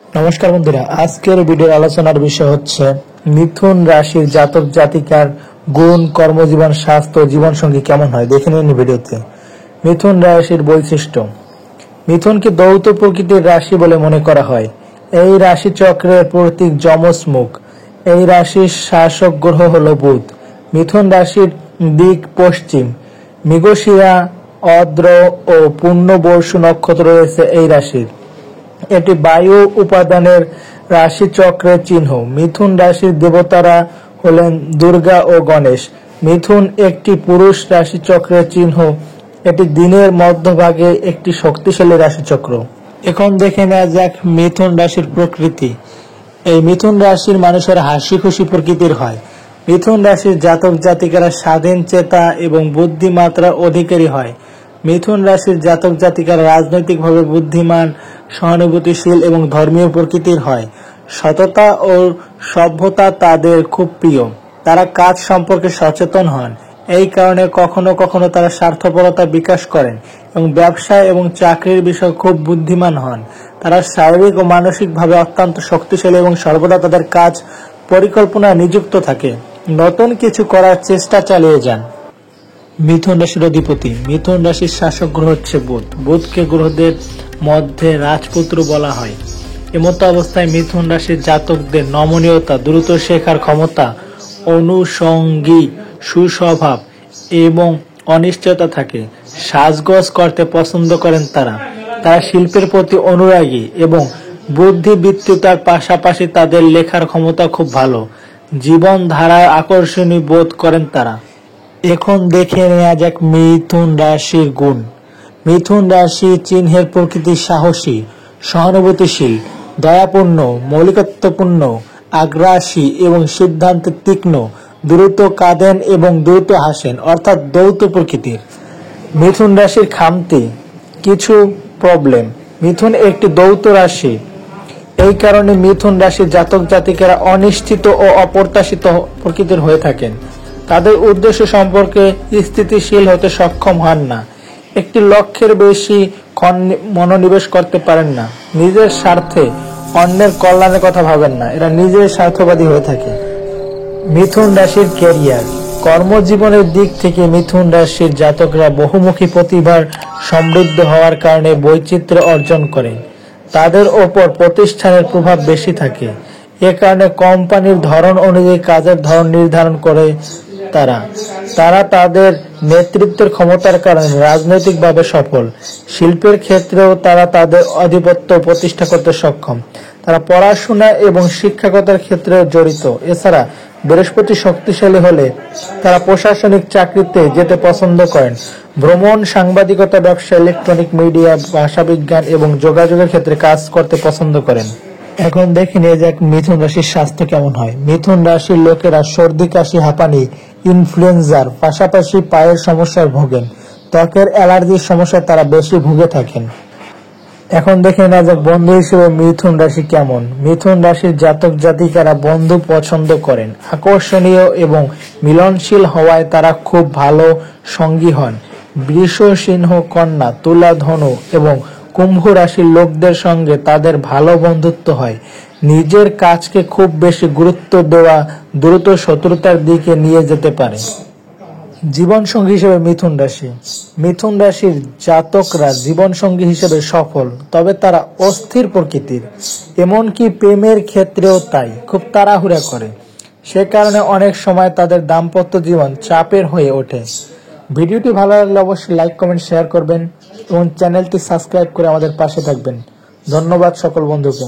নমস্কার বন্ধুরা, আজকের ভিডিওর আলোচনার বিষয় হচ্ছে মিথুন রাশির জাতক জাতিকার গুণ, কর্মজীবন, স্বাস্থ্য, জীবনসঙ্গী কেমন হয় দেখে নিন ভিডিওতে। মিথুন রাশির বৈশিষ্ট্য। মিথুনকে দৌত প্রকৃতির রাশি বলে মনে করা হয়। এই রাশি চক্রের প্রতীক যমজ মুখ। এই রাশির শাসক গ্রহ হল বুধ। মিথুন রাশির দিক পশ্চিম। মৃগশিরা, অদ্র ও পুণ্যবর্ষু নক্ষত্র রয়েছে এই রাশির। এটি বায়ু উপাদানের রাশি চক্রের চিহ্ন। মিথুন রাশির দেবতারা হলেন দুর্গা ও গণেশ। মিথুন একটি পুরুষ রাশি চক্রের চিহ্ন। এটি দিনের মধ্যভাগে একটি শক্তিশালী রাশিচক্র। এখন দেখে নেওয়া যাক মিথুন রাশির প্রকৃতি। এই মিথুন রাশির মানুষের হাসি খুশি প্রকৃতির হয়। মিথুন রাশির জাতক জাতিকারা স্বাধীন চেতা এবং বুদ্ধিমাত্রার অধিকারী হয়। মিথুন রাশির জাতক জাতিকারা রাজনৈতিকভাবে বুদ্ধিমান, সহানুভূতিশীল এবং ধর্মীয় প্রকৃতির হয়। সততা ও সভ্যতা তাদের খুব প্রিয়। তারা কাজ সম্পর্কে সচেতন হন। এই কারণে কখনো কখনো তারা স্বার্থপরতা বিকাশ করেন এবং ব্যবসা এবং চাকরির বিষয়ে খুব বুদ্ধিমান হন। তারা শারীরিক ও মানসিকভাবে অত্যন্ত শক্তিশালী এবং সর্বদা তাদের কাজ পরিকল্পনায় নিযুক্ত থাকে। নতুন কিছু করার চেষ্টা চালিয়ে যান। মিথুন রাশির অধিপতি। মিথুন রাশির শাসক গ্রহ হচ্ছে বুধ। বুধকে গ্রহদের মধ্যে রাজপুত্র বলা হয়। এমতো অবস্থায় মিথুন রাশির জাতকদের নমনীয়তা, দ্রুত শেখার ক্ষমতা, অনুষঙ্গী, সুস্বভাব এবং অনিশ্চয়তা থাকে। সাজগোজ করতে পছন্দ করেন তারা। তারা শিল্পের প্রতি অনুরাগী এবং বুদ্ধিবৃত্তিতার পাশাপাশি তাদের লেখার ক্ষমতা খুব ভালো। জীবন ধারায় আকর্ষণীয় বোধ করেন তারা। এখন দেখে নেওয়া যাক মিথুন রাশির গুণ। মিথুন রাশি চিহ্নের প্রকৃতি সাহসী, সহানুভূতিশীল, দয়াপূর্ণ, মৌলিকত্বপূর্ণ, আগ্রাসী এবং সিদ্ধান্তে তীক্ষ্ণ। দ্রুত কাঁদেন এবং দ্রুত হাসেন, অর্থাৎ দৌত প্রকৃতির। মিথুন রাশির খামতি, কিছু প্রবলেম। মিথুন একটি দৌত রাশি। এই কারণে মিথুন রাশির জাতক জাতিকারা অনিশ্চিত ও অপ্রত্যাশিত প্রকৃতির হয়ে থাকেন। তাদের উদ্দেশ্য সম্পর্কে স্থিতিশীল হতে সক্ষম হন না। একটি লক্ষ্যের বেশি মনোনিবেশ করতে পারেন না। নিজের স্বার্থে অন্যের কল্যাণের কথা ভাবেন না। এরা নিজের স্বার্থবাদী হয়ে থাকে। মিথুন রাশির ক্যারিয়ার। কর্মজীবনের দিক থেকে মিথুন রাশির জাতকরা বহুমুখী প্রতিভার সমৃদ্ধ হওয়ার কারণে বৈচিত্র্য অর্জন করেন। তাদের ওপর প্রতিষ্ঠানের প্রভাব বেশি থাকে। এ কারণে কোম্পানির ধরন অনুযায়ী কাজের ধরন নির্ধারণ করে তারা তাদের নেতৃত্বের ক্ষমতার কারণে রাজনৈতিকভাবে সফল। শিল্পের ক্ষেত্রেও তারা তাদের আধিপত্য প্রতিষ্ঠা করতে সক্ষম। তারা পড়াশোনা এবং শিক্ষকতার ক্ষেত্রে জড়িত। এছাড়া বৃহস্পতি শক্তিশালী হলে তারা প্রশাসনিক চাকরিতে যেতে পছন্দ করেন। ভ্রমণ, সাংবাদিকতা, ব্যবসা, ইলেকট্রনিক মিডিয়া, ভাষাবিজ্ঞান এবং যোগাযোগের ক্ষেত্রে কাজ করতে পছন্দ করেন। এখন দেখে নিয়ে যাক মিথুন রাশির স্বাস্থ্য কেমন হয়। মিথুন রাশির লোকেরা সর্দি, কাশি, হাঁপানি, ইনফ্লুয়েঞ্জার পাশাপাশি পায়ের সমস্যায় ভোগেন। ত্বকের অ্যালার্জির সমস্যায় তারা বেশি ভুগে থাকেন। এখন দেখে নেওয়া যাক বন্ধু হিসেবে মিথুন রাশি কেমন। মিথুন রাশির জাতক জাতিকারা বন্ধু পছন্দ করেন। আকর্ষণীয় এবং মিলনশীল হওয়ায় তারা খুব ভালো সঙ্গী হন। বৃষ, সিংহ, কন্যা, তুলা, ধনু এবং কুম্ভ রাশির লোকদের সঙ্গে তাদের ভালো বন্ধুত্ব হয়। নিজের কাজকে খুব বেশি গুরুত্ব দেওয়া দ্রুত শত্রুতার দিকে নিয়ে যেতে পারে। জীবনসঙ্গী হিসেবে মিথুন রাশি। মিথুন রাশির জাতকরা জীবনসঙ্গী হিসেবে সফল, তবে তারা অস্থির প্রকৃতির। এমনকি প্রেমের ক্ষেত্রেও তাই, খুব তাড়াহুড়া করে। সে কারণে অনেক সময় তাদের দাম্পত্য জীবন চাপের হয়ে ওঠে। ভিডিওটি ভালো লাগলে অবশ্যই লাইক, কমেন্ট, শেয়ার করবেন এবং চ্যানেলটি সাবস্ক্রাইব করে আমাদের পাশে থাকবেন। ধন্যবাদ সকল বন্ধুকে।